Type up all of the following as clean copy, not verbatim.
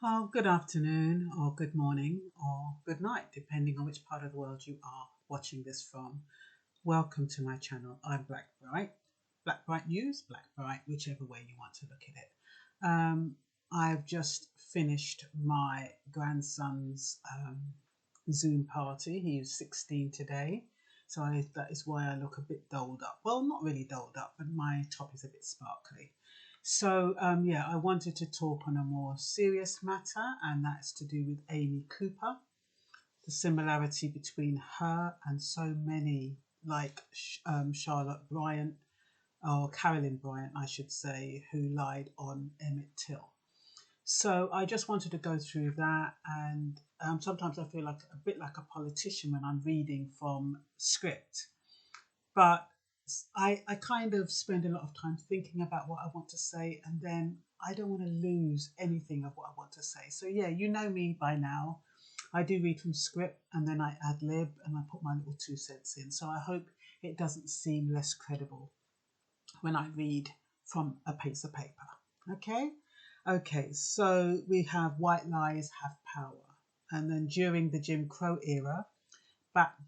Oh, good afternoon, or good morning, or good night, depending on which part of the world you are watching this from. Welcome to my channel. I'm Blackbright. Blackbright News, Blackbright, whichever way you want to look at it. I've just finished my grandson's Zoom party. He's 16 today, so that is why I look a bit dolled up. Well, not really dolled up, but my top is a bit sparkly. So, yeah, I wanted to talk on a more serious matter, and that's to do with Amy Cooper, the similarity between her and so many like Charlotte Bryant, or Carolyn Bryant, I should say, who lied on Emmett Till. So I just wanted to go through that, and sometimes I feel like a bit like a politician when I'm reading from script, but I kind of spend a lot of time thinking about what I want to say, and then I don't want to lose anything of what I want to say. So yeah, you know me by now. I do read from script and then I ad lib and I put my little 2 cents in. So I hope it doesn't seem less credible when I read from a piece of paper. Okay? Okay, so we have white lies have power. And then during the Jim Crow era,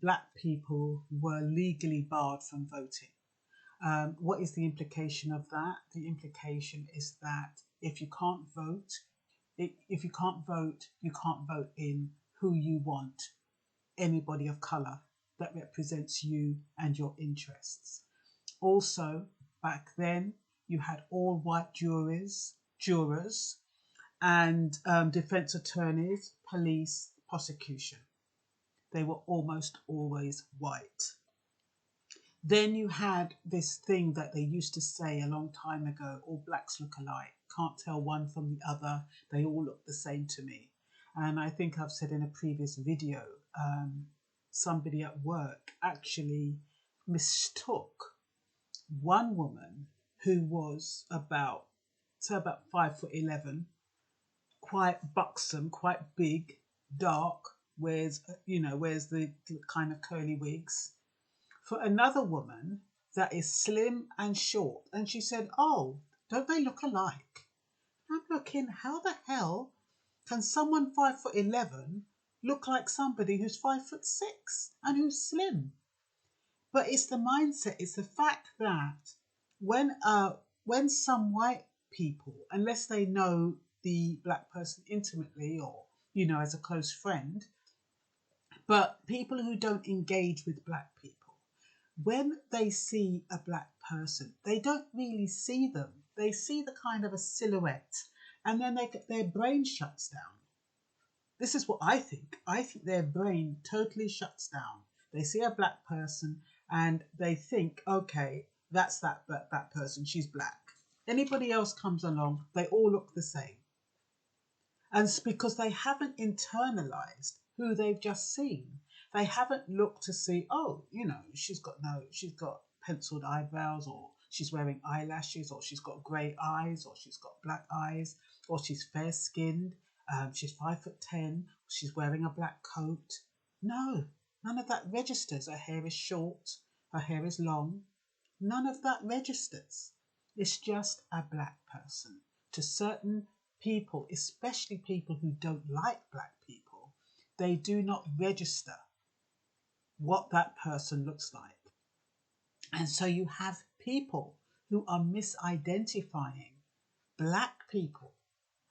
black people were legally barred from voting. What is the implication of that? The implication is that if you can't vote, you can't vote in who you want, anybody of colour that represents you and your interests. Also, back then, you had all white jurors, and defence attorneys, police, prosecution. They were almost always white. Then you had this thing that they used to say a long time ago: all blacks look alike. Can't tell one from the other. They all look the same to me. And I think I've said in a previous video, somebody at work actually mistook one woman who was about 5'11", quite buxom, quite big, dark, wears the kind of curly wigs, for another woman that is slim and short. And she said, "Oh, don't they look alike?" I'm looking, how the hell can someone 5'11" look like somebody who's 5'6" and who's slim? But it's the mindset, it's the fact that when some white people, unless they know the black person intimately or as a close friend, but people who don't engage with black people, when they see a black person, they don't really see them. They see the kind of a silhouette, and then their brain shuts down. This is what I think. I think their brain totally shuts down. They see a black person and they think, okay, that's that person. She's black. Anybody else comes along, they all look the same. And it's because they haven't internalized who they've just seen. They haven't looked to see, oh, she's got penciled eyebrows, or she's wearing eyelashes, or she's got grey eyes, or she's got black eyes, or she's fair skinned, she's 5'10", she's wearing a black coat. No, none of that registers. Her hair is short, her hair is long. None of that registers. It's just a black person. To certain people, especially people who don't like black people, they do not register what that person looks like. And so you have people who are misidentifying black people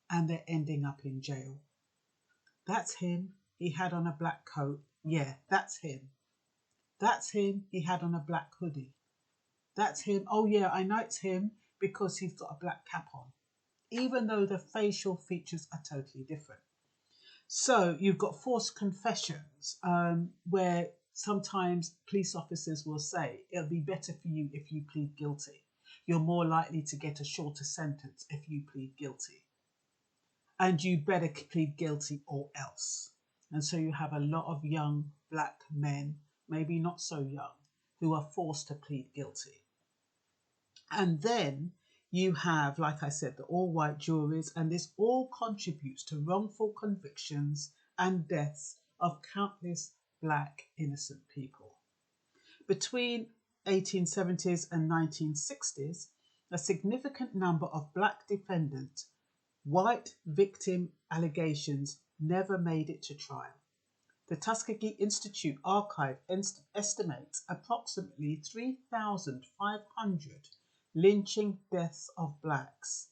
and they're ending up in jail. That's him. He had on a black coat. Yeah, that's him. That's him. He had on a black hoodie. That's him. Oh yeah, I know it's him because he's got a black cap on, even though the facial features are totally different. So you've got forced confessions, where sometimes police officers will say, it'll be better for you if you plead guilty. You're more likely to get a shorter sentence if you plead guilty. And you better plead guilty or else. And so you have a lot of young black men, maybe not so young, who are forced to plead guilty. And then you have, like I said, the all-white juries, and this all contributes to wrongful convictions and deaths of countless black innocent people. Between 1870s and 1960s, a significant number of black defendants White victim allegations never made it to trial. The Tuskegee Institute archive estimates approximately 3,500 lynching deaths of blacks.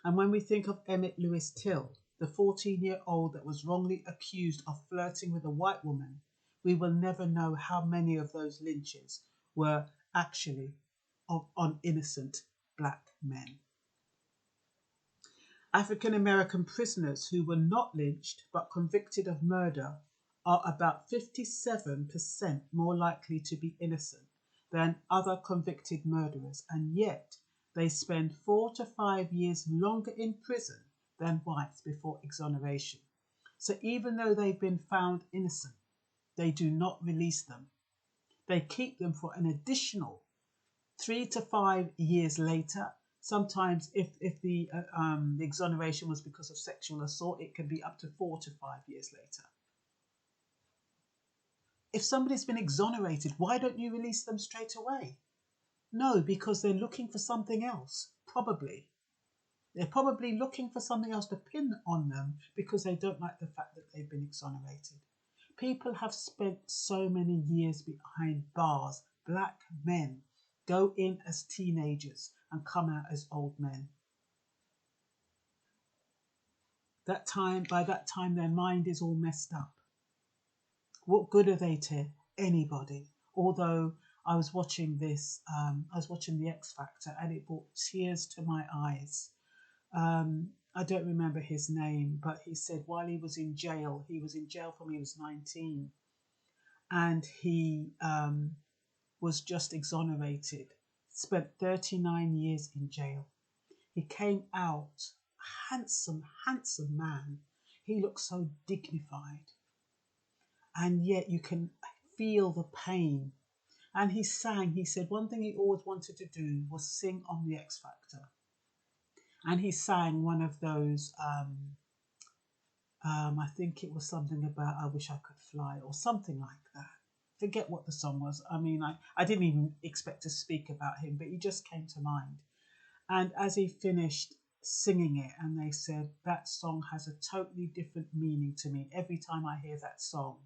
And when we think of Emmett Lewis Till, the 14-year-old that was wrongly accused of flirting with a white woman, we will never know how many of those lynches were actually on innocent black men. African American prisoners who were not lynched but convicted of murder are about 57% more likely to be innocent than other convicted murderers, and yet they spend 4 to 5 years longer in prison than whites before exoneration. So even though they've been found innocent, they do not release them. They keep them for an additional 3 to 5 years later. Sometimes if the exoneration was because of sexual assault, it can be up to 4 to 5 years later. If somebody's been exonerated, why don't you release them straight away? No, because they're looking for something else, probably. They're probably looking for something else to pin on them because they don't like the fact that they've been exonerated. People have spent so many years behind bars. Black men go in as teenagers and come out as old men. By that time, their mind is all messed up. What good are they to anybody? Although I was watching this, I was watching The X Factor, and it brought tears to my eyes. I don't remember his name, but he said while he was in jail from he was 19, and he was just exonerated, spent 39 years in jail. He came out, handsome man. He looked so dignified. And yet you can feel the pain. And he said one thing he always wanted to do was sing on The X Factor. And he sang one of those, I think it was something about I Wish I Could Fly or something like that. Forget what the song was. I mean, I didn't even expect to speak about him, but he just came to mind. And as he finished singing it, and they said, that song has a totally different meaning to me. Every time I hear that song,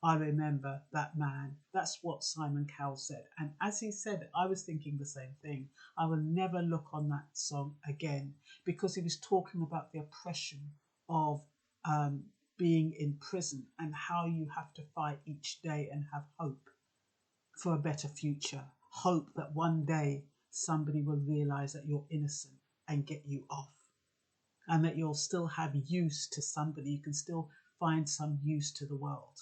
I remember that man. That's what Simon Cowell said. And as he said it, I was thinking the same thing. I will never look on that song again, because he was talking about the oppression of being in prison and how you have to fight each day and have hope for a better future. Hope that one day somebody will realize that you're innocent and get you off, and that you'll still have use to somebody. You can still find some use to the world.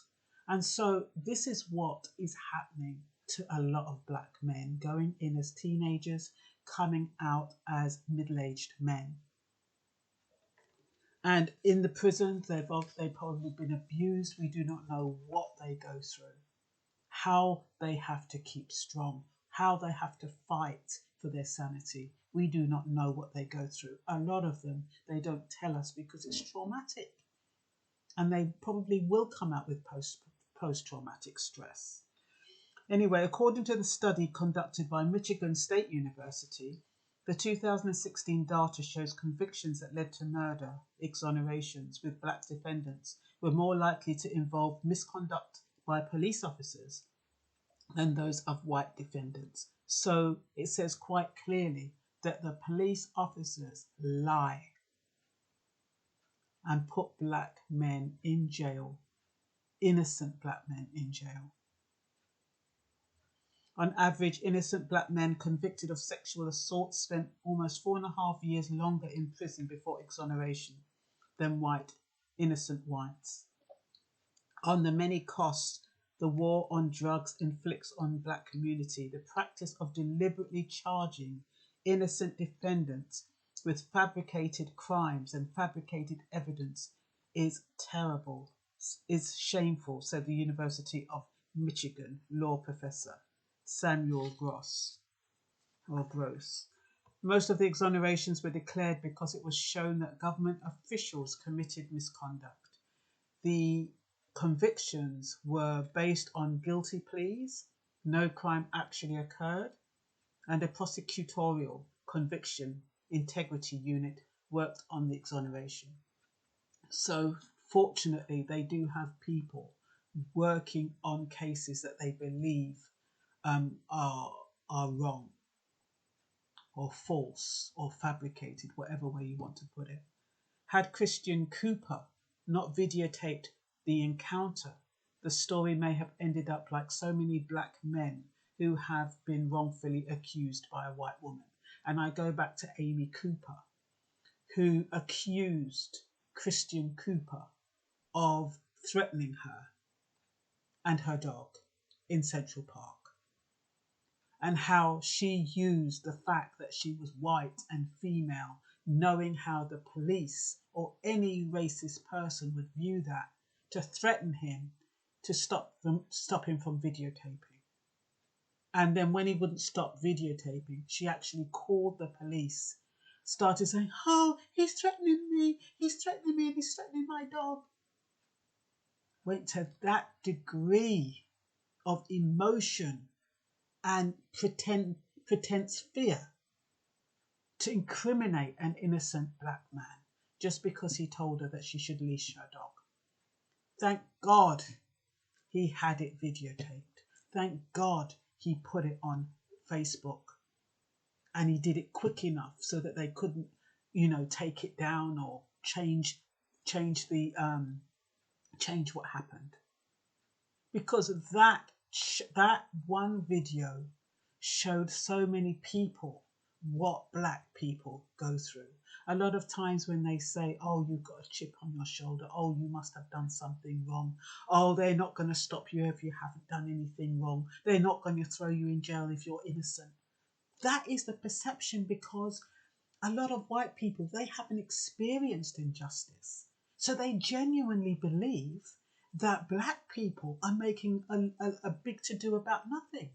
And so this is what is happening to a lot of black men, going in as teenagers, coming out as middle-aged men. And in the prison, they've probably been abused. We do not know what they go through, how they have to keep strong, how they have to fight for their sanity. We do not know what they go through. A lot of them, they don't tell us because it's traumatic. And they probably will come out with post-traumatic stress. Anyway, according to the study conducted by Michigan State University, the 2016 data shows convictions that led to murder, exonerations with black defendants were more likely to involve misconduct by police officers than those of white defendants. So it says quite clearly that the police officers lie and put black men in jail, innocent black men in jail. On average, innocent black men convicted of sexual assault spent almost 4.5 years longer in prison before exoneration than innocent whites. On the many costs the war on drugs inflicts on black community, the practice of deliberately charging innocent defendants with fabricated crimes and fabricated evidence is terrible, is shameful, said the University of Michigan law professor Samuel Gross. Most of the exonerations were declared because it was shown that government officials committed misconduct. The convictions were based on guilty pleas, no crime actually occurred, and a prosecutorial conviction integrity unit worked on the exoneration. So fortunately, they do have people working on cases that they believe are wrong or false or fabricated, whatever way you want to put it. Had Christian Cooper not videotaped the encounter, the story may have ended up like so many black men who have been wrongfully accused by a white woman. And I go back to Amy Cooper, who accused Christian Cooper of threatening her and her dog in Central Park, and how she used the fact that she was white and female, knowing how the police or any racist person would view that, to threaten him to stop him from videotaping. And then when he wouldn't stop videotaping, she actually called the police, started saying, "Oh, he's threatening me, he's threatening me, and he's threatening my dog." Went to that degree of emotion and pretense fear to incriminate an innocent black man just because he told her that she should leash her dog. Thank God he had it videotaped. Thank God he put it on Facebook, and he did it quick enough so that they couldn't, take it down or change what happened. Because that one video showed so many people what black people go through. A lot of times when they say, "Oh, you've got a chip on your shoulder. Oh, you must have done something wrong. Oh, they're not going to stop you if you haven't done anything wrong. They're not going to throw you in jail if you're innocent." That is the perception, because a lot of white people, they haven't experienced injustice. So they genuinely believe that black people are making a big to-do about nothing.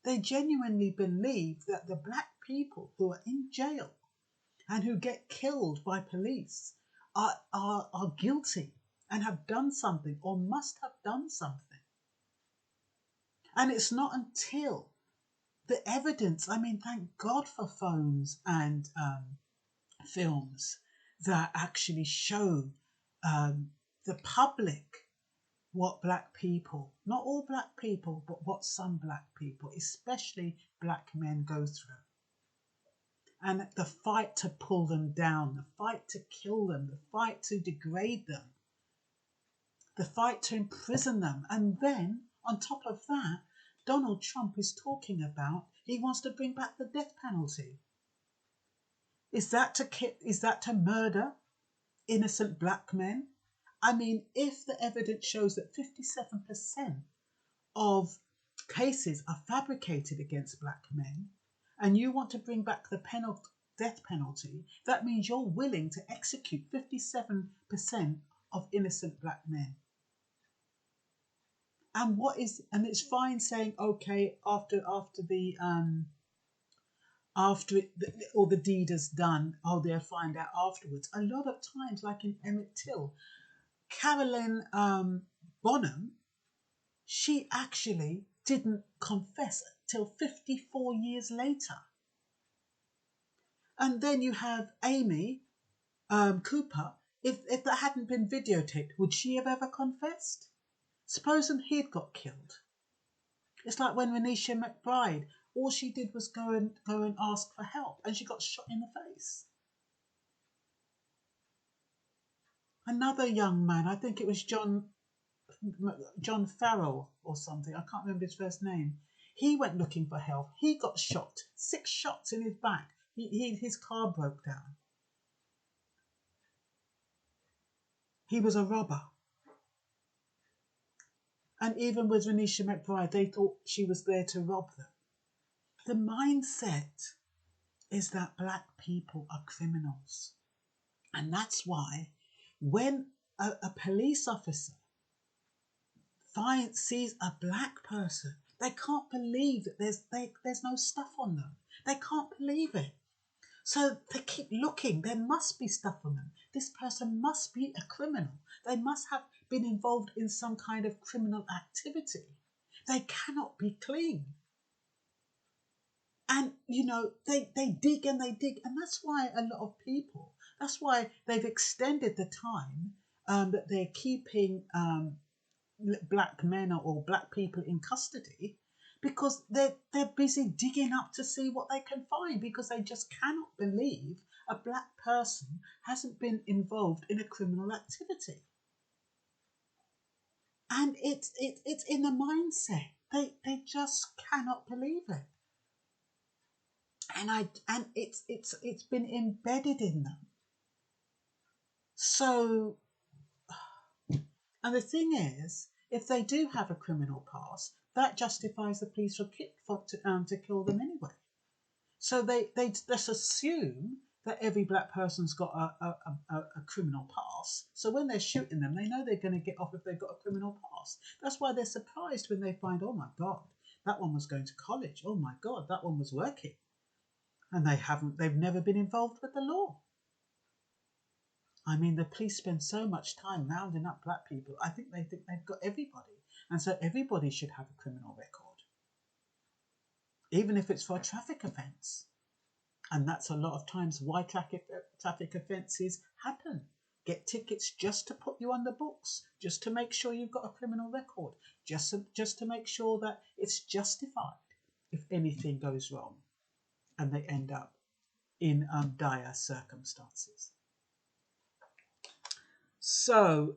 They genuinely believe that the black people who are in jail and who get killed by police are guilty and have done something or must have done something. And it's not until the evidence, thank God for phones and films that actually show the public what black people, not all black people, but what some black people, especially black men, go through. And the fight to pull them down, the fight to kill them, the fight to degrade them, the fight to imprison them. And then, on top of that, Donald Trump is talking about he wants to bring back the death penalty. Is that to murder innocent black men? If the evidence shows that 57% of cases are fabricated against black men, and you want to bring back the death penalty, that means you're willing to execute 57% of innocent black men. And it's fine saying, okay, after all the deed is done, they'll find out afterwards. A lot of times, like in Emmett Till, Carolyn Bonham, she actually didn't confess till 54 years later. And then you have Amy Cooper. If that hadn't been videotaped, would she have ever confessed? Supposing he'd got killed. It's like when Renisha McBride, all she did was go and ask for help, and she got shot in the face. Another young man, I think it was John Farrell or something, I can't remember his first name. He went looking for help. He got shot, 6 shots in his back. His car broke down. He was a robber. And even with Renisha McBride, they thought she was there to rob them. The mindset is that black people are criminals. And that's why when a police officer sees a black person, they can't believe that there's no stuff on them. They can't believe it. So they keep looking. There must be stuff on them. This person must be a criminal. They must have been involved in some kind of criminal activity. They cannot be clean. And, they dig and they dig. And that's why a lot of people That's why they've extended the time that they're keeping black men or black people in custody, because they're busy digging up to see what they can find, because they just cannot believe a black person hasn't been involved in a criminal activity. And it's in the mindset. They just cannot believe it. And it's been embedded in them. So, and the thing is, if they do have a criminal past, that justifies the police to kill them anyway. So they just assume that every black person's got a criminal past. So when they're shooting them, they know they're going to get off if they've got a criminal past. That's why they're surprised when they find, oh my God, that one was going to college. Oh my God, that one was working. And they've never been involved with the law. I mean, the police spend so much time rounding up black people. I think they've got everybody. And so everybody should have a criminal record, even if it's for a traffic offence. And that's a lot of times why traffic offences happen. Get tickets just to put you on the books, just to make sure you've got a criminal record, just to make sure that it's justified if anything goes wrong and they end up in dire circumstances. So,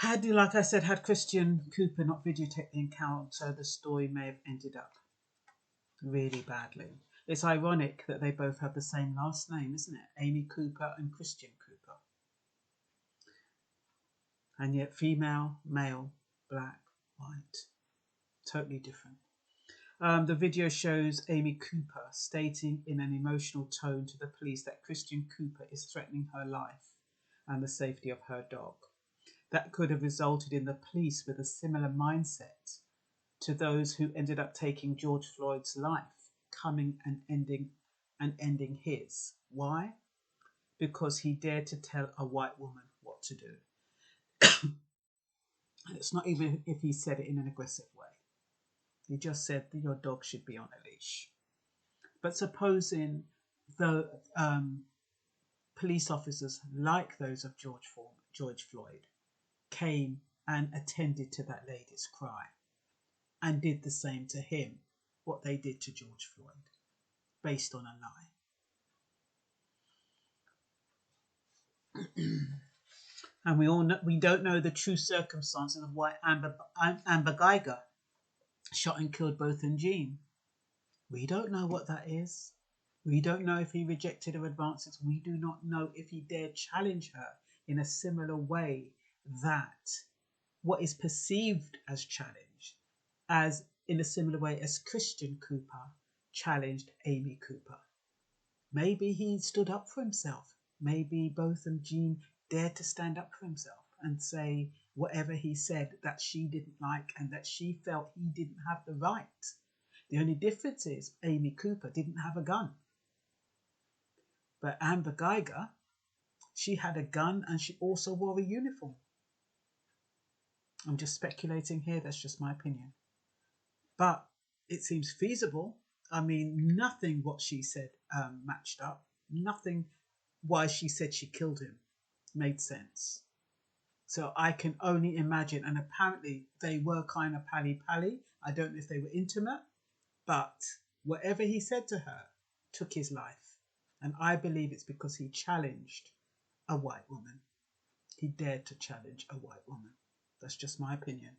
like I said, had Christian Cooper not videotaped the encounter, the story may have ended up really badly. It's ironic that they both have the same last name, isn't it? Amy Cooper and Christian Cooper. And yet female, male, black, white, totally different. The video shows Amy Cooper stating in an emotional tone to the police that Christian Cooper is threatening her life and the safety of her dog. That could have resulted in the police with a similar mindset to those who ended up taking George Floyd's life, coming and ending his. Why? Because he dared to tell a white woman what to do. And it's not even if he said it in an aggressive way. He just said that your dog should be on a leash. But supposing the police officers like those of George Floyd came and attended to that lady's cry and did the same to him, what they did to George Floyd, based on a lie. And we don't know the true circumstances of why Amber Geiger shot and killed both and Jean. We don't know what that is. We don't know if he rejected her advances. We do not know if he dared challenge her in a similar way that what is perceived as challenge, as in a similar way as Christian Cooper challenged Amy Cooper. Maybe he stood up for himself. Maybe both and Jean dared to stand up for himself and say whatever he said that she didn't like and that she felt he didn't have the right. The only difference is Amy Cooper didn't have a gun. But Amber Geiger, she had a gun and she also wore a uniform. I'm just speculating here, that's just my opinion. But it seems feasible. I mean, nothing what she said matched up. Nothing why she said she killed him made sense. So I can only imagine, and apparently they were kind of pally-pally. I don't know if they were intimate, but whatever he said to her took his life. And I believe it's because he challenged a white woman. He dared to challenge a white woman. That's just my opinion.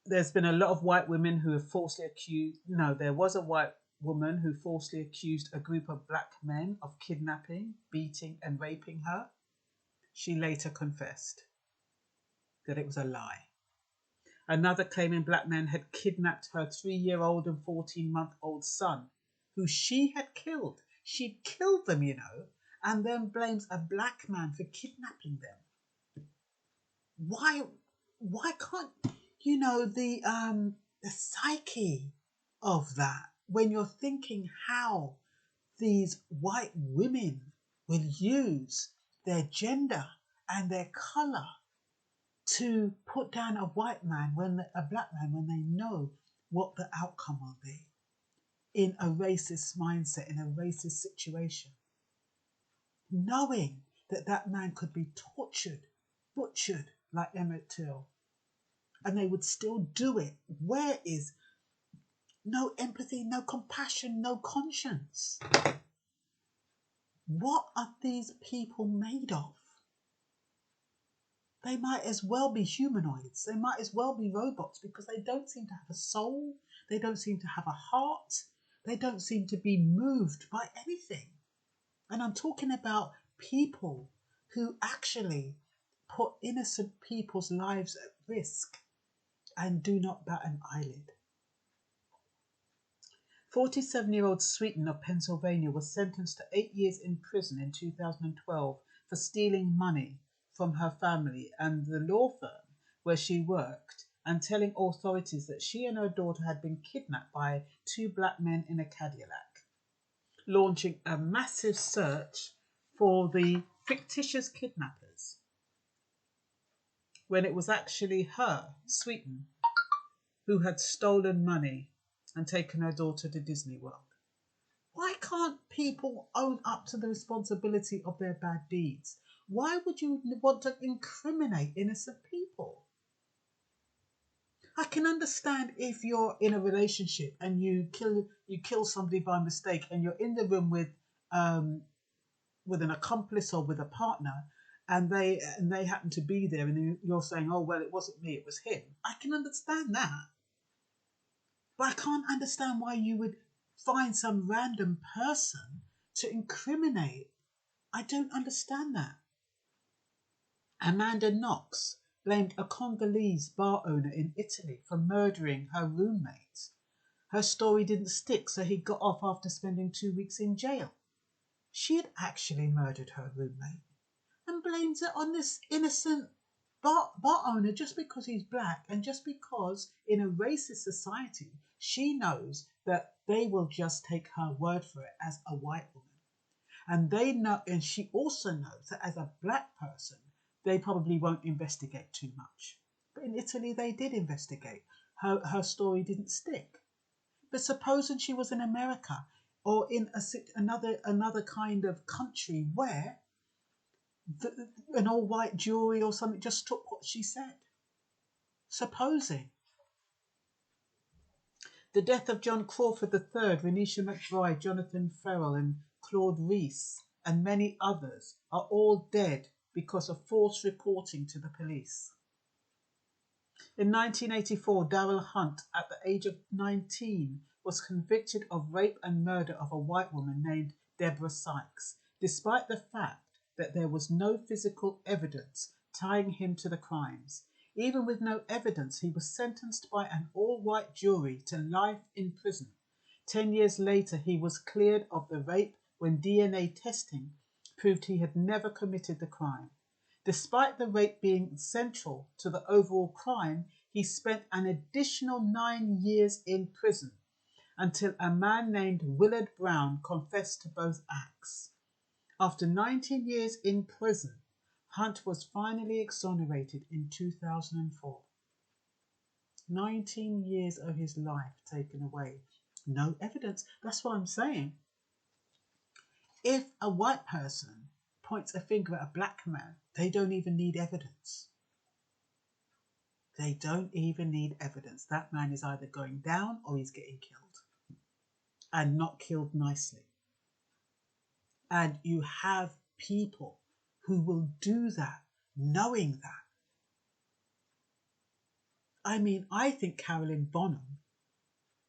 There's been a lot of white women who have falsely accused... No, there was a white woman who falsely accused a group of black men of kidnapping, beating and raping her. She later confessed that it was a lie. Another claiming black men had kidnapped her 3-year-old and 14-month-old son, who she had killed. She killed them, you know, and then blames a black man for kidnapping them. Why can't, you know, the psyche of that, when you're thinking how these white women will use their gender and their colour to put down a white man, a black man, when they know what the outcome will be in a racist mindset, in a racist situation, knowing that that man could be tortured, butchered like Emmett Till, and they would still do it. Where is no empathy, no compassion, no conscience? What are these people made of? They might as well be humanoids. They might as well be robots, because they don't seem to have a soul. They don't seem to have a heart. They don't seem to be moved by anything. And I'm talking about people who actually put innocent people's lives at risk and do not bat an eyelid. 47-year-old Sweeten of Pennsylvania was sentenced to 8 years in prison in 2012 for stealing money from her family and the law firm where she worked, and telling authorities that she and her daughter had been kidnapped by 2 black men in a Cadillac, launching a massive search for the fictitious kidnappers, when it was actually her, Sweeten, who had stolen money and taken her daughter to Disney World. Why can't people own up to the responsibility of their bad deeds? Why would you want to incriminate innocent people? I can understand if you're in a relationship and you kill somebody by mistake, and you're in the room with an accomplice or with a partner, and they happen to be there, and you're saying, "Oh well, it wasn't me, it was him." I can understand that, but I can't understand why you would find some random person to incriminate. I don't understand that. Amanda Knox blamed a Congolese bar owner in Italy for murdering her roommate. Her story didn't stick, so he got off after spending 2 weeks in jail. She had actually murdered her roommate, and blames it on this innocent bar owner just because he's black, and just because in a racist society she knows that they will just take her word for it as a white woman. And they know, and she also knows that as a black person, they probably won't investigate too much. But in Italy, they did investigate. Her story didn't stick. But supposing she was in America or in another kind of country where an all-white jury or something just took what she said. Supposing. The death of John Crawford III, Renisha McBride, Jonathan Ferrell and Claude Reese and many others are all dead because of false reporting to the police. In 1984, Darrell Hunt, at the age of 19, was convicted of rape and murder of a white woman named Deborah Sykes, despite the fact that there was no physical evidence tying him to the crimes. Even with no evidence, he was sentenced by an all-white jury to life in prison. 10 years later, he was cleared of the rape when DNA testing proved he had never committed the crime. Despite the rape being central to the overall crime, he spent an additional 9 years in prison until a man named Willard Brown confessed to both acts. After 19 years in prison, Hunt was finally exonerated in 2004. 19 years of his life taken away. No evidence. That's what I'm saying. If a white person points a finger at a black man, they don't even need evidence. They don't even need evidence. That man is either going down or he's getting killed. And not killed nicely. And you have people who will do that, knowing that. I mean, I think Carolyn Bonham,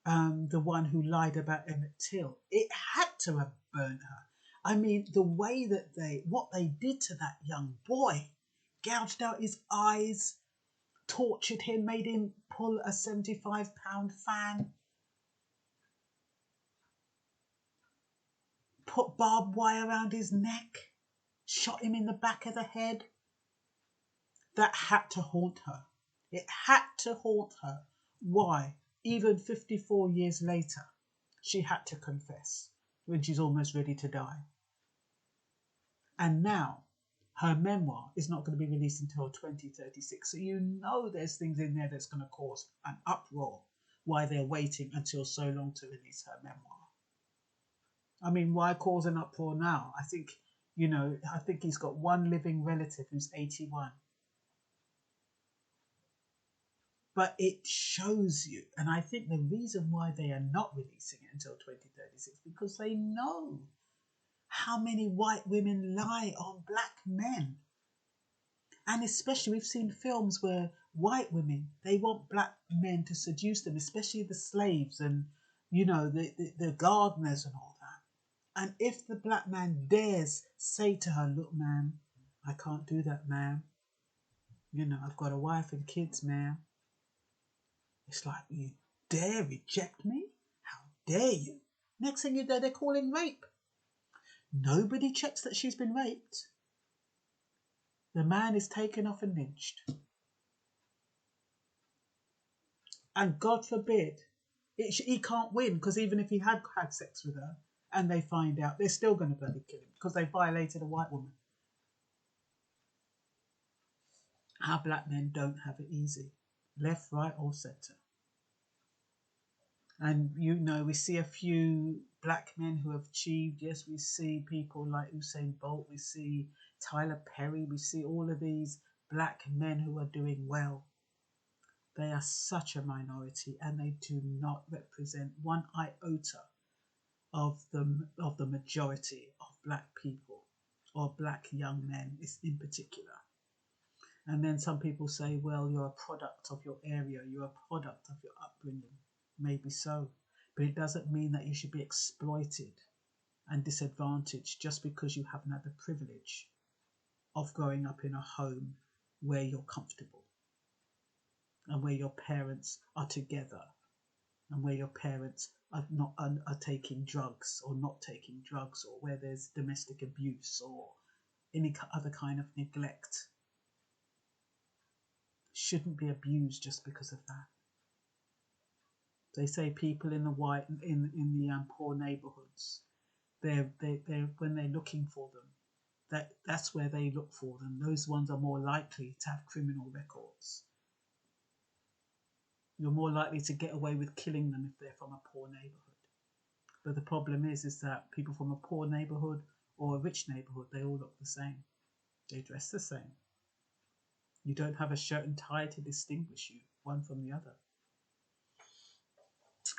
the one who lied about Emmett Till, it had to have burned her. I mean, the way that what they did to that young boy, gouged out his eyes, tortured him, made him pull a 75-pound fan, put barbed wire around his neck, shot him in the back of the head. That had to haunt her. It had to haunt her. Why? Even 54 years later, she had to confess when she's almost ready to die. And now, her memoir is not going to be released until 2036. So you know there's things in there that's going to cause an uproar why they're waiting until so long to release her memoir. I mean, why cause an uproar now? I think, I think he's got one living relative who's 81. But it shows you, and I think the reason why they are not releasing it until 2036 because they know how many white women lie on black men. And especially we've seen films where white women, they want black men to seduce them, especially the slaves and, the gardeners and all that. And if the black man dares say to her, look, ma'am, I can't do that, ma'am. I've got a wife and kids, ma'am. It's like, you dare reject me? How dare you? Next thing you know, they're calling rape. Nobody checks that she's been raped. The man is taken off and lynched. And God forbid, he can't win, because even if he had had sex with her and they find out, they're still going to bloody kill him because they violated a white woman. Our black men don't have it easy, left, right or centre. And we see a few black men who have achieved. Yes, we see people like Usain Bolt, we see Tyler Perry, we see all of these black men who are doing well. They are such a minority, and they do not represent one iota of the majority of black people, or black young men in particular. And then some people say, well, you're a product of your area, you're a product of your upbringing. Maybe so, but it doesn't mean that you should be exploited and disadvantaged just because you haven't had the privilege of growing up in a home where you're comfortable and where your parents are together and where your parents are taking drugs or not taking drugs, or where there's domestic abuse or any other kind of neglect. Shouldn't be abused just because of that. They say people in the poor neighbourhoods, they when they're looking for them, that's where they look for them. Those ones are more likely to have criminal records. You're more likely to get away with killing them if they're from a poor neighbourhood. But the problem is that people from a poor neighbourhood or a rich neighbourhood, they all look the same. They dress the same. You don't have a shirt and tie to distinguish you one from the other.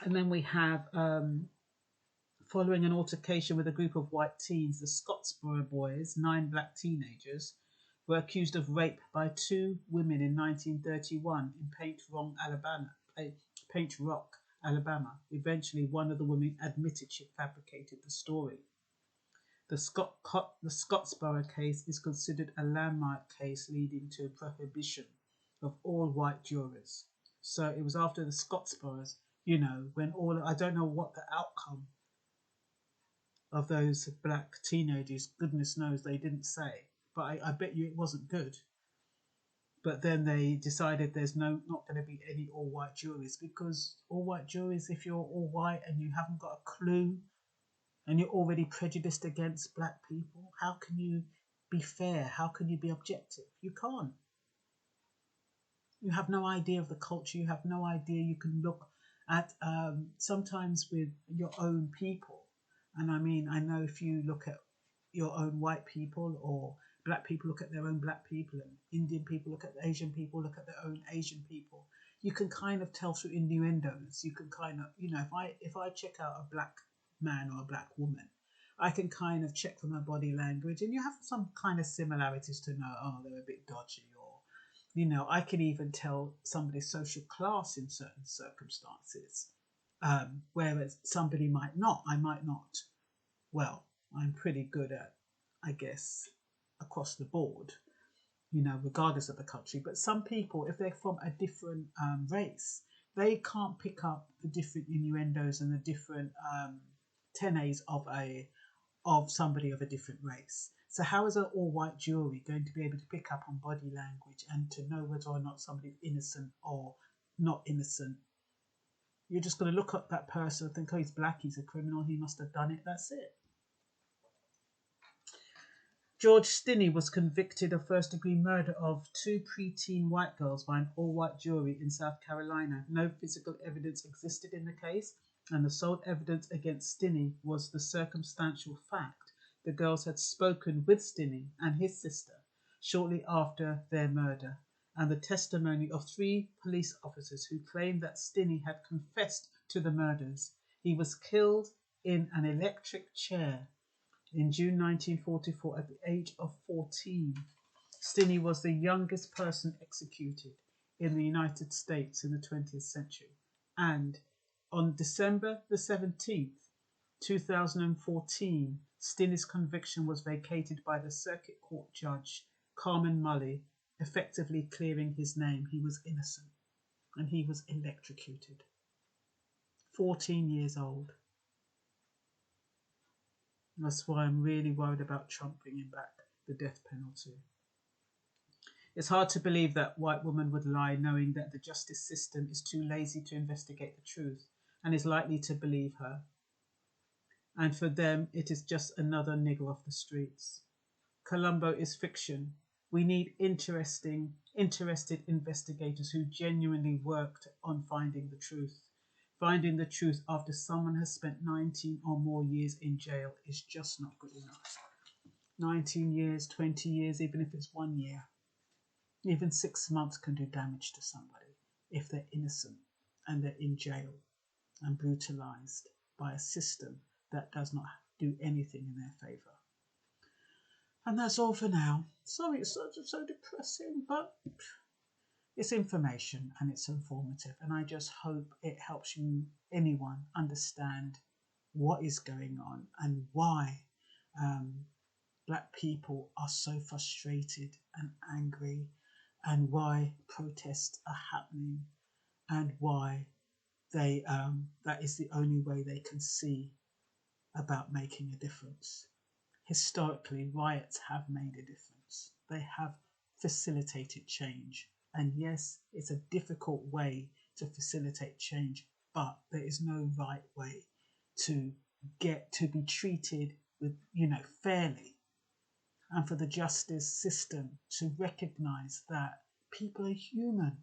And then we have, following an altercation with a group of white teens, the Scottsboro boys, 9 black teenagers, were accused of rape by 2 women in 1931 in Paint Rock, Alabama. Eventually, one of the women admitted she fabricated the story. The Scottsboro case is considered a landmark case leading to prohibition of all white jurors. So it was after the Scottsboros, when I don't know what the outcome of those black teenagers, goodness knows they didn't say, but I bet you it wasn't good. But then they decided there's not going to be any all white juries, because all white juries, if you're all white and you haven't got a clue and you're already prejudiced against black people, how can you be fair? How can you be objective? You can't. You have no idea of the culture. You have no idea. You can look at sometimes with your own people. And I mean, I know if you look at your own white people, or black people look at their own black people, and Indian people look at the Asian people, look at their own Asian people, you can kind of tell through innuendos. You can kind of, if I check out a black man or a black woman, I can kind of check from her body language, and you have some kind of similarities to know, oh, they're a bit dodgy, or I can even tell somebody's social class in certain circumstances, whereas somebody might not. I might not. Well, I'm pretty good at, I guess, across the board, regardless of the country. But some people, if they're from a different race, they can't pick up the different innuendos and the different tenets of somebody of a different race. So how is an all-white jury going to be able to pick up on body language and to know whether or not somebody's innocent or not innocent? You're just going to look at that person and think, oh, he's black, he's a criminal, he must have done it, that's it. George Stinney was convicted of first-degree murder of 2 preteen white girls by an all-white jury in South Carolina. No physical evidence existed in the case, and the sole evidence against Stinney was the circumstantial fact the girls had spoken with Stinney and his sister shortly after their murder, and the testimony of 3 police officers who claimed that Stinney had confessed to the murders. He was killed in an electric chair in June 1944 at the age of 14. Stinney was the youngest person executed in the United States in the 20th century. And on December the 17th, 2014, Stinney's conviction was vacated by the Circuit Court Judge Carmen Mully, effectively clearing his name. He was innocent and he was electrocuted. 14 years old. That's why I'm really worried about Trump bringing back the death penalty. It's hard to believe that white woman would lie knowing that the justice system is too lazy to investigate the truth and is likely to believe her. And for them, it is just another nigger off the streets. Columbo is fiction. We need interested investigators who genuinely worked on finding the truth. Finding the truth after someone has spent 19 or more years in jail is just not good enough. 19 years, 20 years, even if it's 1 year. Even 6 months can do damage to somebody if they're innocent and they're in jail and brutalized by a system that does not do anything in their favour. And that's all for now. Sorry, it's so depressing, but it's information and it's informative, and I just hope it helps anyone understand what is going on and why black people are so frustrated and angry, and why protests are happening, and why they that is the only way they can see about making a difference. Historically, riots have made a difference. They have facilitated change. And yes, it's a difficult way to facilitate change, but there is no right way to get to be treated with, fairly. And for the justice system to recognize that people are human.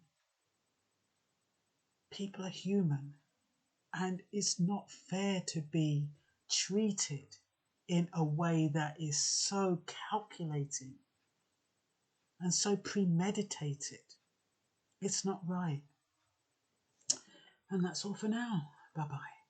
People are human. And it's not fair to be treated in a way that is so calculating and so premeditated. It's not right. And that's all for now. Bye-bye.